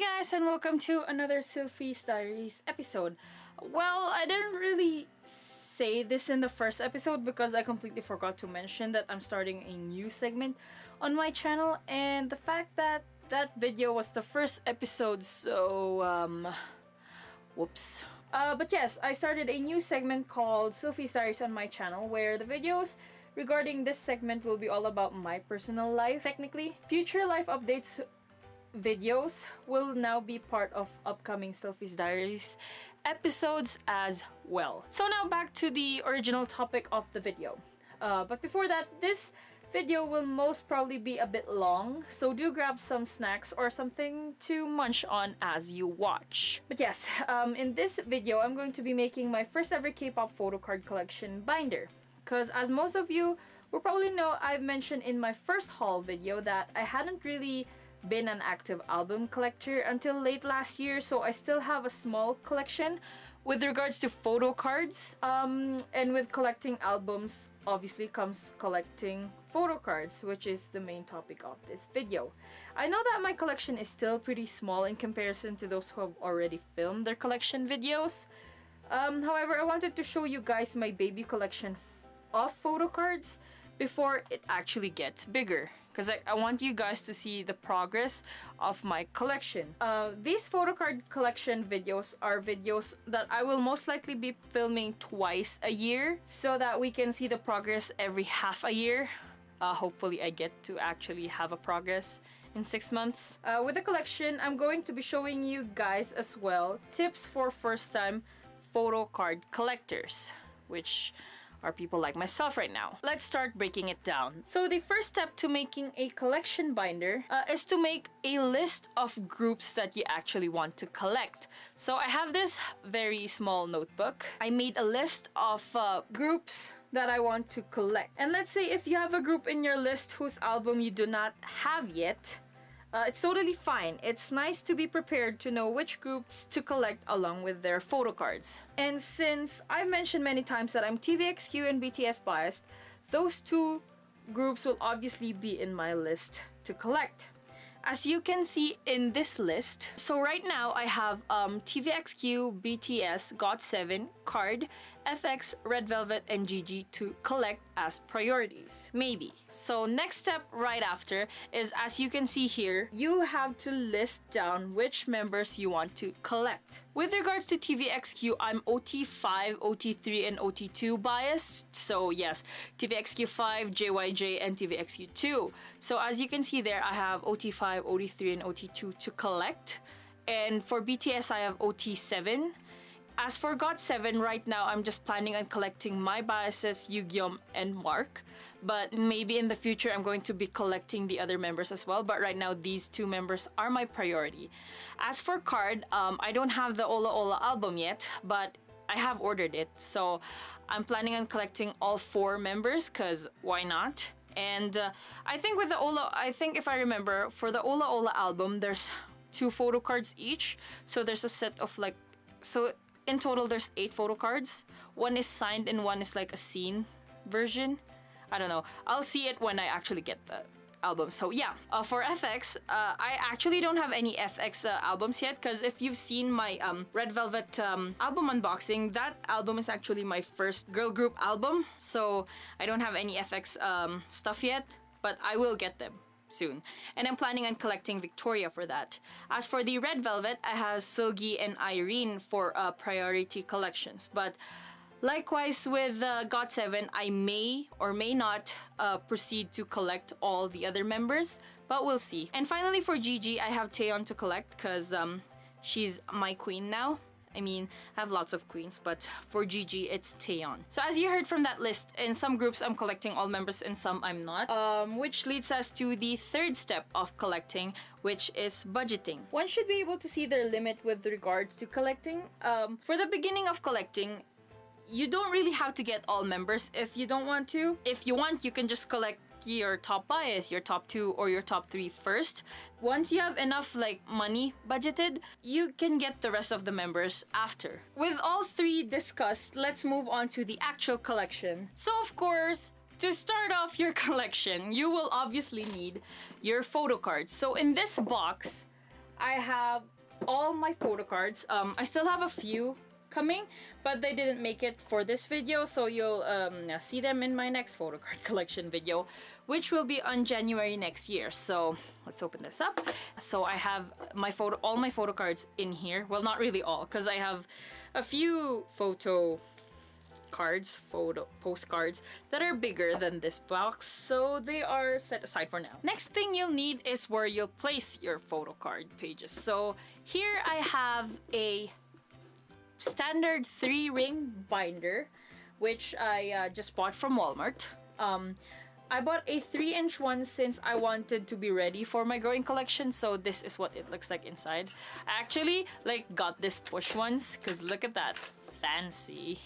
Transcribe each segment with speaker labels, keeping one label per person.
Speaker 1: Hey guys, and welcome to another Sylphie's Diaries episode. Well, I didn't really say this in the first episode because I completely forgot to mention that I'm starting a new segment on my channel, and the fact that that video was the first episode, so whoops. But yes, I started a new segment called Sylphie's Diaries on my channel, where the videos regarding this segment will be all about my personal life. Technically, future life updates videos will now be part of upcoming Sylphie's Diaries episodes as well. So now back to the original topic of the video. But before that, this video will most probably be a bit long, so do grab some snacks or something to munch on as you watch. But yes, in this video, I'm going to be making my first ever K-pop photo card collection binder. Because as most of you will probably know, I've mentioned in my first haul video that I hadn't really been an active album collector until late last year, so I still have a small collection with regards to photo cards. And with collecting albums, obviously comes collecting photo cards, which is the main topic of this video. I know that my collection is still pretty small in comparison to those who have already filmed their collection videos. However, I wanted to show you guys my baby collection of photo cards before it actually gets bigger, because I want you guys to see the progress of my collection. These photo card collection videos are videos that I will most likely be filming twice a year, so that we can see the progress every half a year. Hopefully I get to actually have a progress in 6 months. With the collection, I'm going to be showing you guys as well tips for first time photo card collectors, which are people like myself right now. Let's start breaking it down. So the first step to making a collection binder is to make a list of groups that you actually want to collect. So I have this very small notebook. I made a list of groups that I want to collect. And let's say if you have a group in your list whose album you do not have yet, it's totally fine. It's nice to be prepared to know which groups to collect along with their photo cards. And since I've mentioned many times that I'm TVXQ and BTS biased, those two groups will obviously be in my list to collect. As you can see in this list, so right now I have TVXQ, BTS, GOT7, Card, FX, Red Velvet, and GG to collect as priorities. Maybe. So next step right after is, as you can see here, you have to list down which members you want to collect. With regards to TVXQ, I'm OT5, OT3, and OT2 biased. So yes, TVXQ 5, JYJ, and TVXQ 2. So as you can see there, I have OT5, OT3, and OT2 to collect. And for BTS, I have OT7. As for GOT7, right now, I'm just planning on collecting my biases, Yugyeom, and Mark. But maybe in the future, I'm going to be collecting the other members as well. But right now, these two members are my priority. As for Card, I don't have the Ola Ola album yet, but I have ordered it. So I'm planning on collecting all 4 members, because why not? And I think with the I think if I remember, for the Ola Ola album, there's 2 photo cards each. So there's a set of like, so in total, there's 8 photo cards. 1 is signed and 1 is like a scene version. I don't know. I'll see it when I actually get the album. So yeah, for FX, I actually don't have any FX albums yet, because if you've seen my Red Velvet album unboxing, that album is actually my first girl group album. So I don't have any FX stuff yet, but I will get them soon. And I'm planning on collecting Victoria for that. As for the Red Velvet, I have Seulgi and Irene for priority collections. But likewise with GOT7, I may or may not proceed to collect all the other members, but we'll see. And finally for GG, I have Taeyeon to collect, because she's my queen now. I mean, I have lots of queens, but for GG, it's Taeyeon. So as you heard from that list, in some groups I'm collecting all members, in some I'm not. Which leads us to the third step of collecting, which is budgeting. One should be able to see their limit with regards to collecting. For the beginning of collecting, you don't really have to get all members if you don't want to. If you want, you can just collect your top bias, your top 2, or your top 3 first. Once you have enough like money budgeted, you can get the rest of the members after. With all 3 discussed, let's move on to the actual collection. So of course, to start off your collection, you will obviously need your photo cards. So in this box, I have all my photo cards. I still have a few coming, but they didn't make it for this video, so you'll see them in my next photo card collection video, which will be on January next year. So let's open this up. So I have all my photo cards in here. Well, not really all, because I have a few postcards that are bigger than this box, so they are set aside for now. Next thing you'll need is where you'll place your photo card pages. So here I have a standard 3-ring binder, which I just bought from Walmart. I bought a 3-inch one since I wanted to be ready for my growing collection, so this is what it looks like inside. I actually got this push ones because look at that, fancy.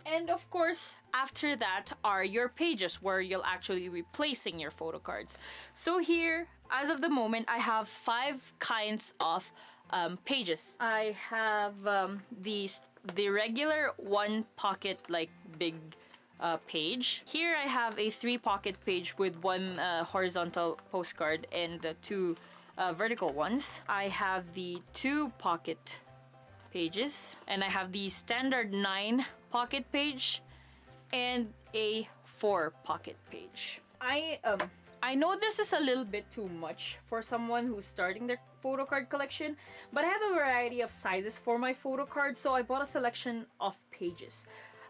Speaker 1: And of course, after that are your pages where you'll actually be placing your photo cards. So here, as of the moment, I have 5 kinds of pages. I have the regular 1 pocket big page. Here I have a 3 pocket page with 1 horizontal postcard and 2 vertical ones. I have the 2 pocket pages, and I have the standard 9 pocket page and a 4 pocket page. I know this is a little bit too much for someone who's starting their photo card collection, but I have a variety of sizes for my photo cards, so I bought a selection of pages.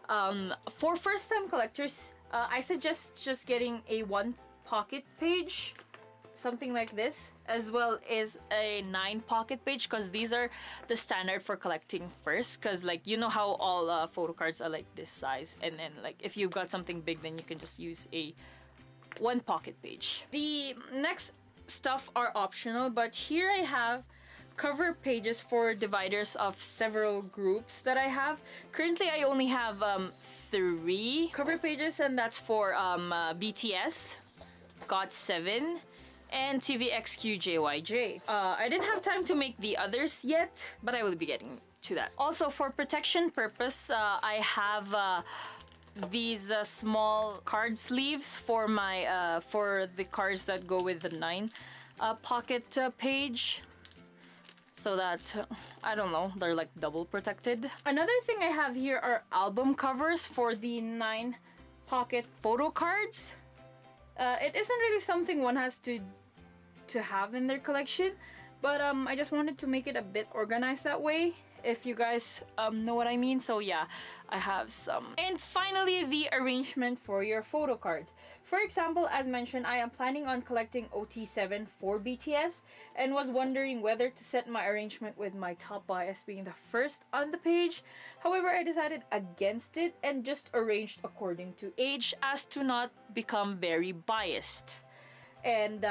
Speaker 1: For first-time collectors, I suggest just getting a 1 pocket page, something like this, as well as a 9 pocket page, because these are the standard for collecting first, because you know how all photo cards are this size, and then if you've got something big, then you can just use a 1 pocket page. The next stuff are optional, but here I have cover pages for dividers of several groups that I have. Currently, I only have 3 cover pages, and that's for BTS, GOT7, and TVXQJYJ. I didn't have time to make the others yet, but I will be getting to that. Also, for protection purpose, I have these small card sleeves for my for the cards that go with the 9 pocket page, so that I don't know, they're double protected. Another thing I have here are album covers for the 9 pocket photo cards. It isn't really something one has to have in their collection, but I just wanted to make it a bit organized that way, if you guys know what I mean. So yeah, I have some. And finally, the arrangement for your photo cards. For example, as mentioned, I am planning on collecting OT7 for BTS and was wondering whether to set my arrangement with my top bias being the first on the page. However, I decided against it and just arranged according to age as to not become very biased. And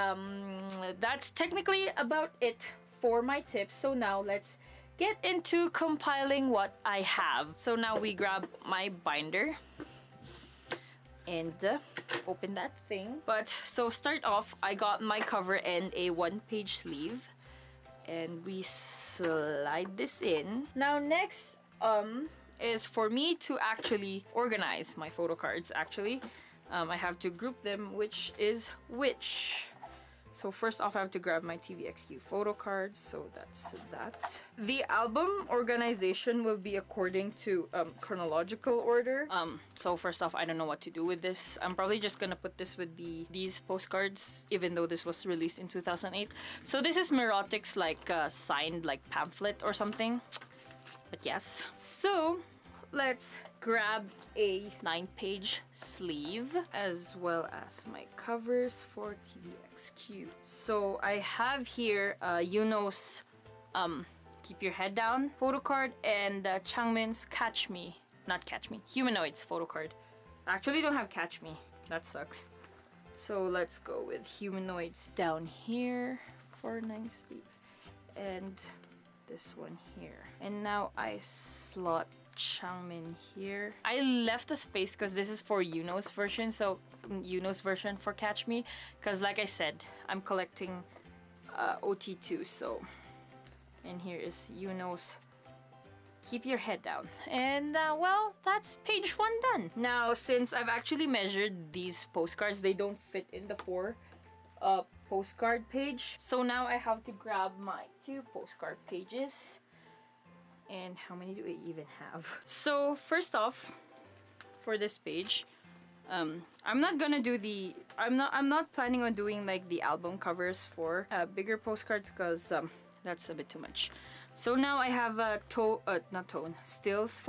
Speaker 1: that's technically about it for my tips. So now let's get into compiling what I have. So now we grab my binder and open that thing. But so start off, I got my cover and a 1-page sleeve, and we slide this in. Now next is for me to actually organize my photo cards. Actually, I have to group them, which is which. So first off, I have to grab my TVXQ photo cards, so that's that. The album organization will be according to chronological order. So first off, I don't know what to do with this. I'm probably just gonna put this with these postcards, even though this was released in 2008. So this is Merotic's signed pamphlet or something. But yes. So let's grab a 9-page sleeve as well as my covers for TVXQ. So I have here Yuno's Keep Your Head Down photo card and Changmin's Humanoids photo card. I actually don't have Catch Me. That sucks. So let's go with Humanoids down here for 9 sleeve and this one here. And now I slot Changmin here. I left a space because this is for Yuno's version, so Yuno's version for Catch Me, because like I said, I'm collecting OT2, so. And here is Yuno's Keep Your Head Down. And well, that's page 1 done. Now, since I've actually measured these postcards, they don't fit in the 4 postcard page. So now I have to grab my 2 postcard pages. And how many do I even have? So first off, for this page, I'm not gonna do the I'm not planning on doing like the album covers for bigger postcards, because that's a bit too much. So now I have a Stills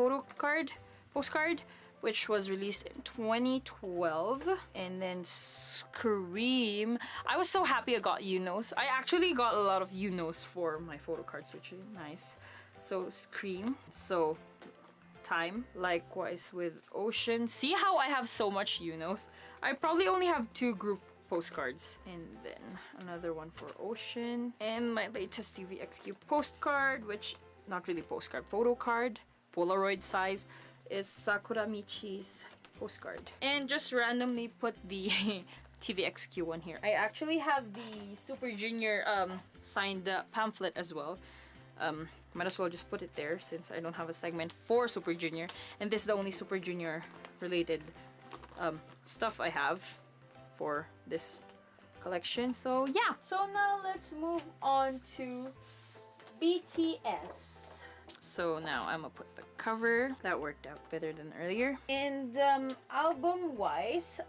Speaker 1: postcard, which was released in 2012. And then Scream. I was so happy I got Unos. I actually got a lot of Unos for my photo cards, which is nice. So Scream. So Time. Likewise with Ocean. See how I have so much Unos? I probably only have 2 group postcards. And then another one for Ocean. And my latest TVXQ postcard, which not really postcard, photo card, Polaroid size, is Sakura Michi's postcard. And just randomly put the TVXQ one here. I actually have the Super Junior signed pamphlet as well. Might as well just put it there since I don't have a segment for Super Junior, and this is the only Super Junior related stuff I have for this collection. So yeah, so now let's move on to BTS. So now I'm gonna put the cover. That worked out better than earlier. And album wise,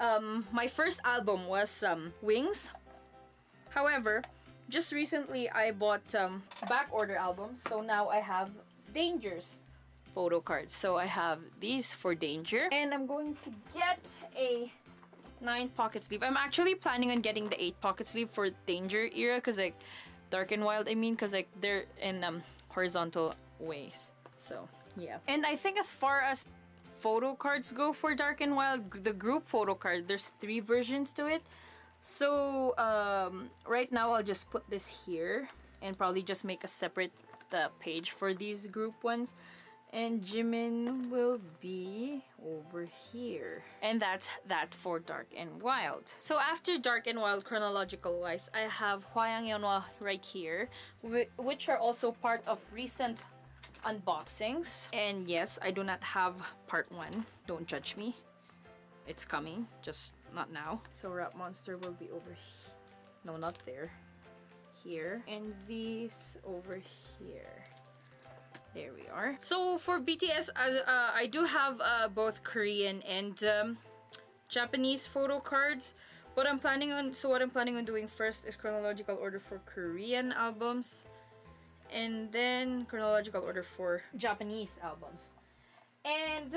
Speaker 1: my first album was Wings. However, just recently I bought back order albums, so now I have Danger's photo cards. So I have these for Danger, and I'm going to get a 9 pocket sleeve. I'm actually planning on getting the 8 pocket sleeve for Danger era, because like Dark and Wild, I mean, because like they're in horizontal ways. So yeah. And I think as far as photo cards go for Dark and Wild, the group photo card, there's 3 versions to it. So right now I'll just put this here and probably just make a separate page for these group ones, and Jimin will be over here. And that's that for Dark and Wild. So after Dark and Wild chronological wise, I have Hwayang Yeonhwa right here, which are also part of recent unboxings. And yes, I do not have part 1. Don't judge me. It's coming, just not now. So Rap Monster will be over here. No, not there. Here. And these over here. There we are. So for BTS, I do have both Korean and Japanese photo cards. What I'm planning on doing first is chronological order for Korean albums, and then chronological order for Japanese albums. And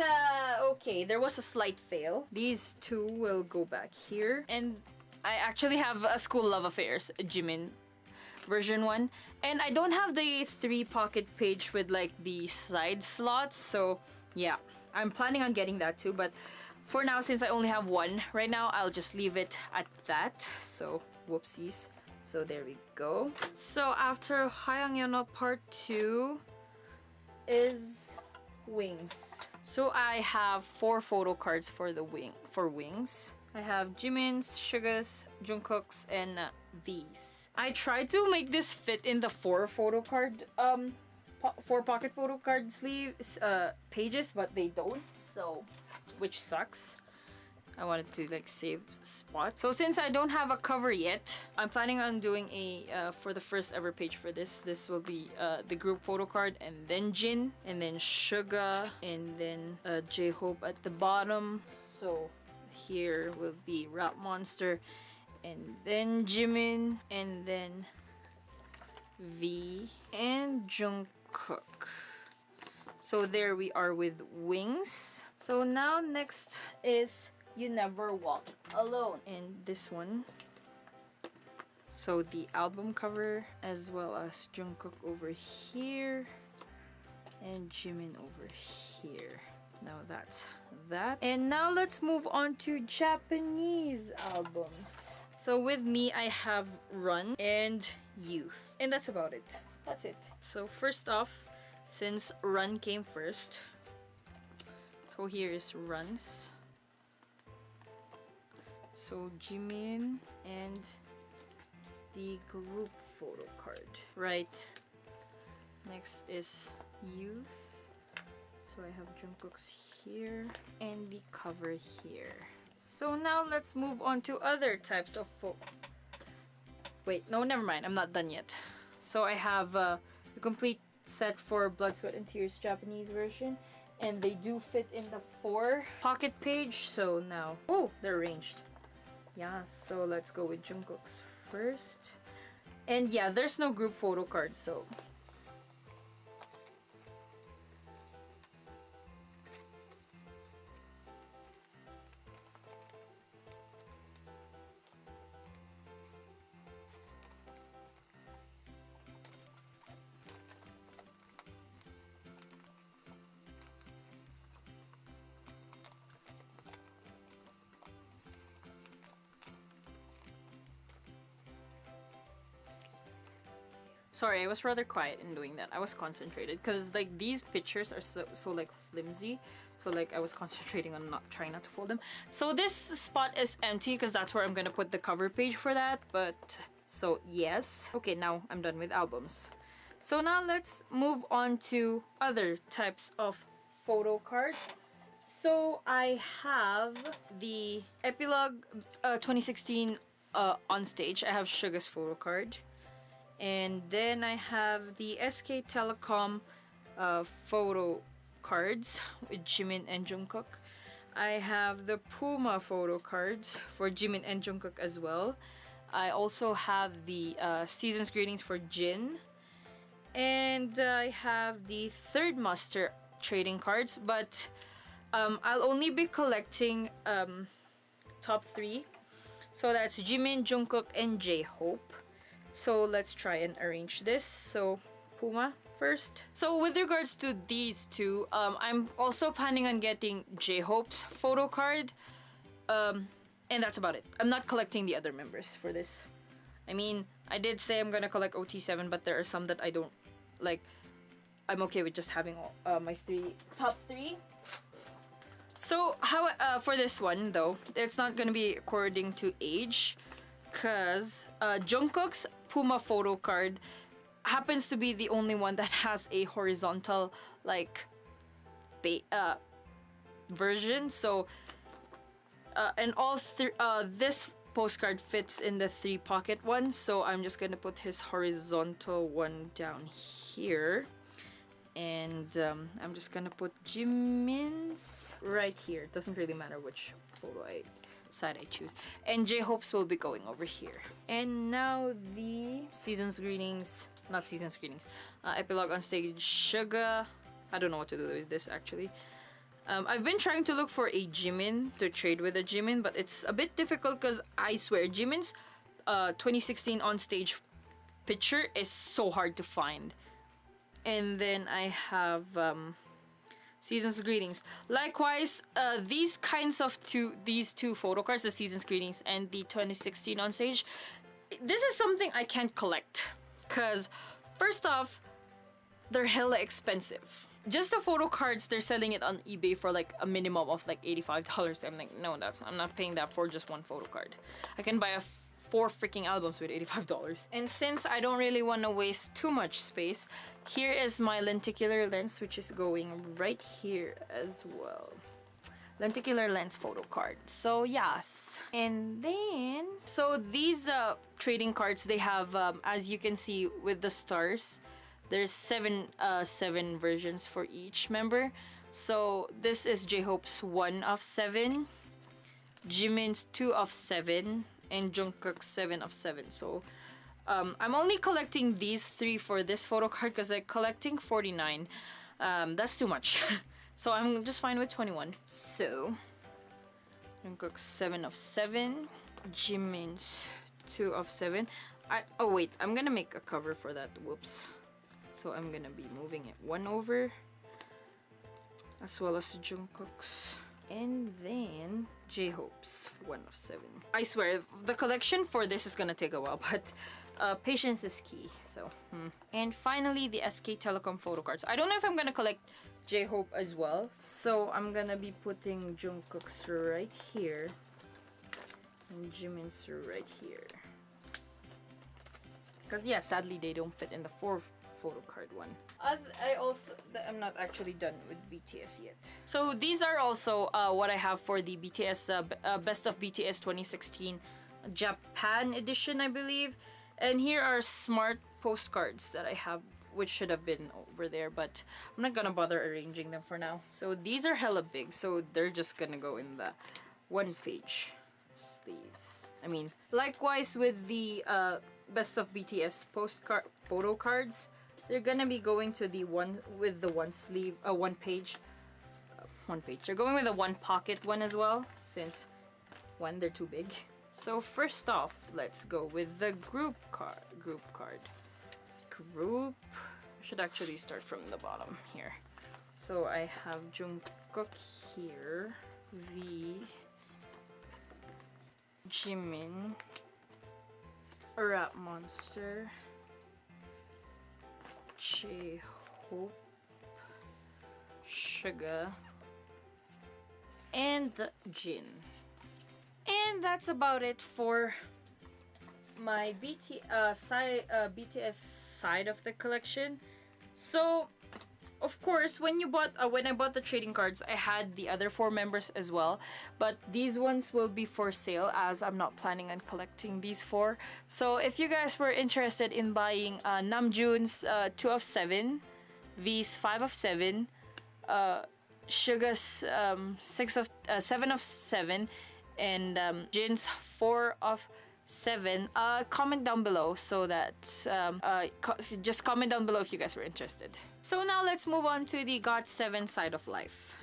Speaker 1: okay, there was a slight fail. These 2 will go back here, and I actually have a School Love Affairs Jimin version 1, and I don't have the 3 pocket page with like the side slots. So yeah, I'm planning on getting that too, but for now, since I only have 1 right now, I'll just leave it at that. So whoopsies. So there we go. So after Hwayang Yeonhwa part 2 is Wings. So I have 4 photo cards for Wings. I have Jimin's, Suga's, Jungkook's, and V's. I tried to make this fit in the 4 photo card 4 pocket photo card sleeves pages, but they don't, so which sucks. I wanted to like save spots. So since I don't have a cover yet, I'm planning on doing a for the first ever page for this. This will be the group photo card, and then Jin, and then Suga, and then J-Hope at the bottom. So here will be Rap Monster, and then Jimin, and then V, and Jungkook. So there we are with Wings. So now next is You Never Walk Alone, and this one. So the album cover, as well as Jungkook over here and Jimin over here. Now that's that. And now let's move on to Japanese albums. So with me, I have Run and Youth, and that's about it. That's it. So first off, since Run came first, so here is Run's. So Jimin and the group photo card. Right. Next is Youth. So I have Jungkook's here and the cover here. So now let's move on to other types of Wait, no, never mind. I'm not done yet. So I have the complete set for Blood, Sweat, and Tears Japanese version. And they do fit in the 4 pocket page. So now, oh, they're arranged. Yeah, so let's go with Jungkook's first. And yeah, there's no group photo card, so... Sorry, I was rather quiet in doing that. I was concentrated because like these pictures are so like flimsy. So like I was concentrating on not trying not to fold them. So this spot is empty because that's where I'm gonna put the cover page for that. But so yes. Okay, now I'm done with albums. So now let's move on to other types of photo cards. So I have the Epilogue 2016 on stage. I have Suga's photo card. And then I have the SK Telecom photo cards with Jimin and Jungkook. I have the Puma photo cards for Jimin and Jungkook as well. I also have the Season's Greetings for Jin. And I have the Third Master trading cards, but I'll only be collecting top 3. So that's Jimin, Jungkook, and J-Hope. So let's try and arrange this. So Puma first. So with regards to these two, I'm also planning on getting J-Hope's photo card. And that's about it. I'm not collecting the other members for this. I mean, I did say I'm gonna collect OT7, but there are some that I don't like. I'm okay with just having my top 3. So how for this one though, it's not gonna be according to age, cause Jungkook's Puma photo card happens to be the only one that has a horizontal like version. So and all this postcard fits in the 3 pocket one. So I'm just gonna put his horizontal one down here. And I'm just gonna put Jimin's right here. It doesn't really matter which side I choose. And J-Hope's will be going over here. And now the Season's Greetings, not Season's Greetings, Epilogue on stage Suga. I don't know what to do with this actually. I've been trying to look for a Jimin to trade with a Jimin, but it's a bit difficult because I swear Jimin's 2016 on stage picture is so hard to find. And then I have Season's Greetings. Likewise, these two photo cards, the Season's Greetings and the 2016 on stage, this is something I can't collect. Because, first off, they're hella expensive. Just the photo cards, they're selling it on eBay for like a minimum of like $85. I'm like, no, I'm not paying that for just one photo card. I can buy 4 freaking albums with $85. And since I don't really want to waste too much space, here is my lenticular lens, which is going right here as well. Lenticular lens photo card. So yes. And then, so these trading cards, they have, as you can see with the stars, there's 7 versions for each member. So this is J-Hope's 1 of 7, Jimin's 2 of 7, and Jungkook's 7 of 7. So I'm only collecting these 3 for this photo card because I'm collecting 49. That's too much. So I'm just fine with 21. So Jungkook's 7 of 7, Jimin's 2 of 7. Oh wait, I'm gonna make a cover for that. Whoops. So I'm gonna be moving it 1 over, as well as Jungkook's. And then J-Hope's 1 of 7. I swear, the collection for this is gonna take a while, but patience is key. So, And finally, the SK Telecom photo cards. I don't know if I'm gonna collect J-Hope as well. So I'm gonna be putting Jungkook's right here. And Jimin's right here. Because yeah, sadly they don't fit in the 4 photo card one. I'm not actually done with BTS yet. So these are also what I have for the BTS Best of BTS 2016 Japan edition, I believe. And here are smart postcards that I have, which should have been over there, but I'm not gonna bother arranging them for now. So these are hella big, so they're just gonna go in the 1-page sleeves. I mean, likewise with the best of BTS postcard photo cards, they're gonna be going to the one with the one sleeve, one page. They're going with a 1 pocket one as well, since they're too big. So first off, let's go with the group card. I should actually start from the bottom here. So I have Jungkook here, V, Jimin, Rap Monster, J-Hope, Suga, and Jin. And that's about it for my BTS side of the collection. So of course, when I bought the trading cards, I had the other 4 members as well, but these ones will be for sale as I'm not planning on collecting these 4. So if you guys were interested in buying Namjoon's 2 of 7, V's 5 of 7, Suga's 7 of 7, and Jin's 4 of 7, comment down below so that just comment down below if you guys were interested. So now let's move on to the GOT7 side of life.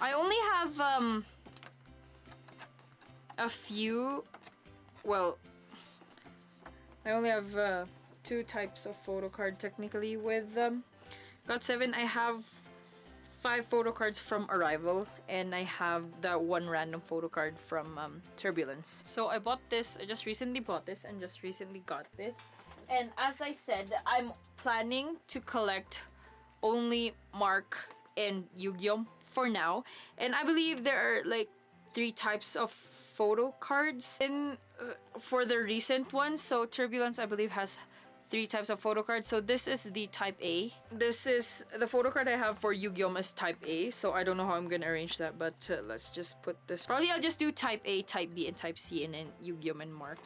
Speaker 1: I only have a few, well, I only have 2 types of photo card technically with GOT7. I have 5 photo cards from Arrival, and I have that 1 random photo card from Turbulence. So I bought this, I just recently bought this and just recently got this. And as I said, I'm planning to collect only Mark and Yu-Gi-Oh for now. And I believe there are like 3 types of photo cards in for the recent ones. So Turbulence, I believe, has 3 types of photo cards. So this is the type A. This is the photo card I have for Yu-Gi-Oh as type A. So I don't know how I'm gonna arrange that, but let's just put this. Probably I'll just do type A, type B, and type C, and then Yu-Gi-Oh and Mark.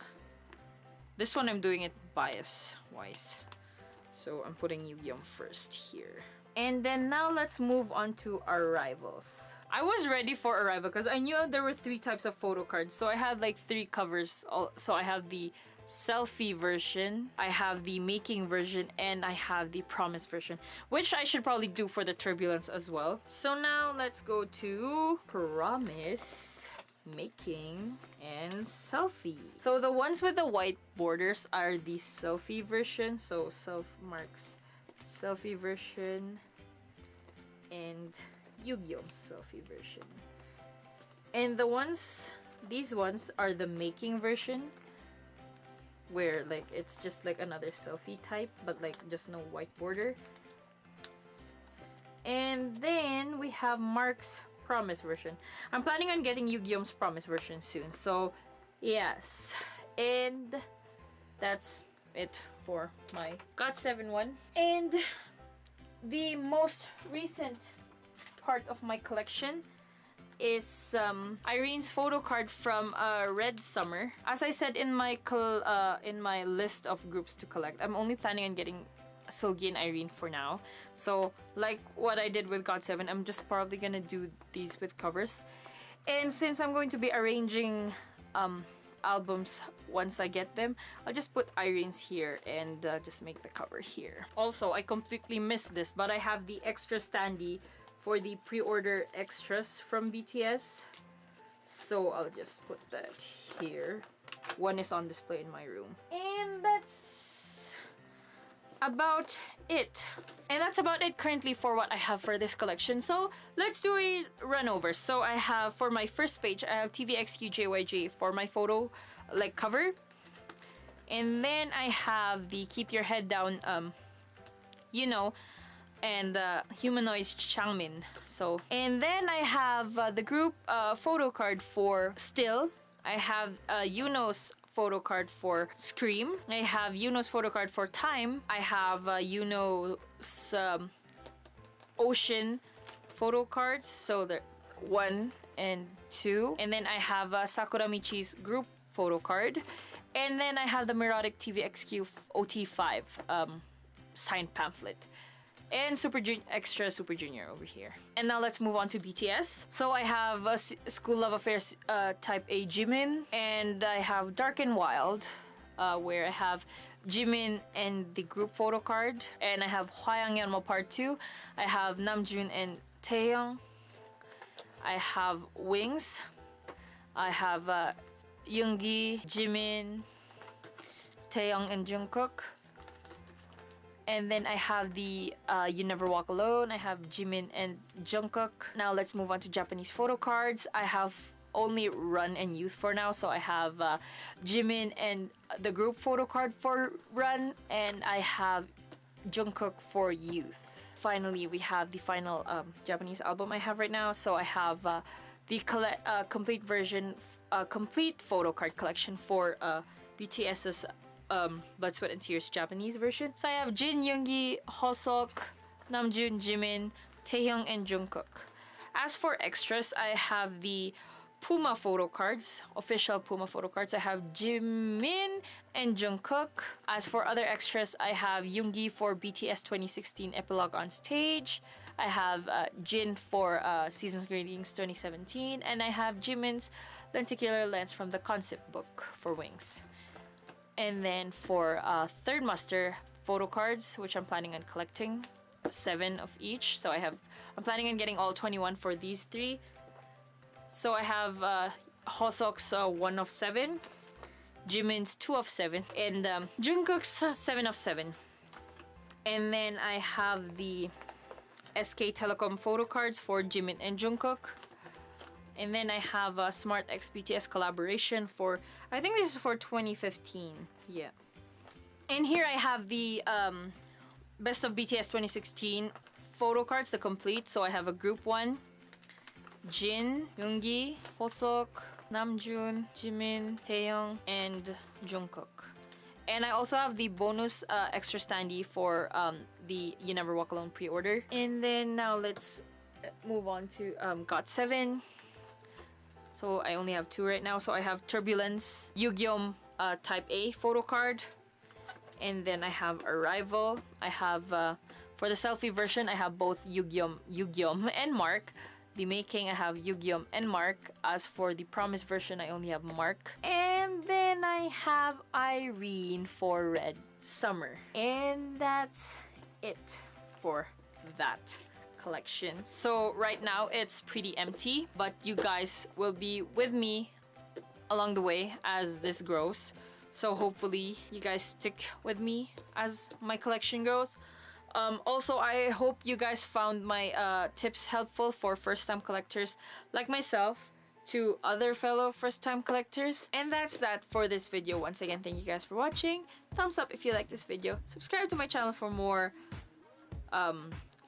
Speaker 1: This one I'm doing it bias wise. So I'm putting Yu-Gi-Oh first here. And then now let's move on to Arrivals. I was ready for Arrival because I knew there were 3 types of photo cards. So I had like 3 covers. So I have the Selfie version, I have the Making version, and I have the Promise version, which I should probably do for the Turbulence as well. So now let's go to Promise, Making, and Selfie. So the ones with the white borders are the Selfie version. So Mark's Selfie version and Yu-Gi-Oh Selfie version. And these ones are the Making version, where like it's just like another selfie type, but like just no white border. And then we have Mark's Promise version. I'm planning on getting Yu-Gi-Oh's Promise version soon. So yes, and that's it for my GOT7 one. And the most recent part of my collection is Irene's photo card from Red Summer. As I said in my list of groups to collect, I'm only planning on getting Seulgi and Irene for now. So like what I did with GOT7, I'm just probably gonna do these with covers. And since I'm going to be arranging albums once I get them, I'll just put Irene's here and just make the cover here. Also, I completely missed this, but I have the extra standee for the pre-order extras from BTS. So I'll just put that here. One is on display in my room. And that's about it. And that's about it currently for what I have for this collection. So let's do a run over. So I have, for my first page, I have TVXQJYJ for my photo like cover. And then I have the Keep Your Head Down, you know, and Humanoids Changmin. So, and then I have the group photo card for Still. I have Yuno's photo card for Scream. I have Yuno's photo card for Time. I have Yuno's Ocean photo cards. So the 1 and 2. And then I have Sakura Michi's group photo card. And then I have the Mirotic TVXQ OT5 signed pamphlet. And Extra Super Junior over here. And now let's move on to BTS. So I have a School Love Affairs Type A Jimin. And I have Dark and Wild, where I have Jimin and the group photo card. And I have Hwayang Yeonmo Part 2. I have Namjoon and Taehyung. I have Wings. I have Yoongi, Jimin, Taehyung, and Jungkook. And then I have the You Never Walk Alone. I have Jimin and Jungkook. Now let's move on to Japanese photo cards. I have only Run and Youth for now. So I have Jimin and the group photo card for Run. And I have Jungkook for Youth. Finally, we have the final Japanese album I have right now. So I have the complete version, complete photo card collection for BTS's Blood, Sweat, and Tears Japanese version. So I have Jin, Yoongi, Hoseok, Namjoon, Jimin, Taehyung, and Jungkook. As for extras, I have the Puma photo cards, official Puma photo cards. I have Jimin and Jungkook. As for other extras, I have Yoongi for BTS 2016 Epilogue on Stage. I have Jin for Season's Greetings 2017. And I have Jimin's lenticular lens from the concept book for Wings. And then for Third Muster photo cards, which I'm planning on collecting, 7 of each. So I'm planning on getting all 21 for these 3. So I have Hoseok's 1 of 7, Jimin's 2 of 7, and Jungkook's 7 of 7. And then I have the SK Telecom photo cards for Jimin and Jungkook. And then I have a Smart X BTS collaboration for, I think this is for 2015. Yeah. And here I have the Best of BTS 2016 photo cards, the complete. So I have a group 1, Jin, Yoongi, Hoseok, Namjoon, Jimin, Taehyung, and Jungkook. And I also have the bonus extra standee for the You Never Walk Alone pre-order. And then now let's move on to GOT7. So I only have 2 right now. So I have Turbulence Yu-Gi-Oh! Type A photo card. And then I have Arrival. I have, for the Sylphie version, I have both Yu-Gi-Oh! And Mark. The Making, I have Yu-Gi-Oh! And Mark. As for the Promise version, I only have Mark. And then I have Irene for Red Summer. And that's it for that collection. So right now it's pretty empty, but you guys will be with me along the way as this grows. So hopefully you guys stick with me as my collection grows. Also, I hope you guys found my tips helpful for first-time collectors like myself to other fellow first-time collectors. And that's that for this video. Once again, thank you guys for watching. Thumbs up if you like this video. Subscribe to my channel for more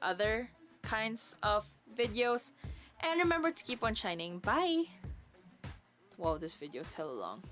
Speaker 1: other kinds of videos. And remember to keep on shining. Bye! Wow, this video is hella long.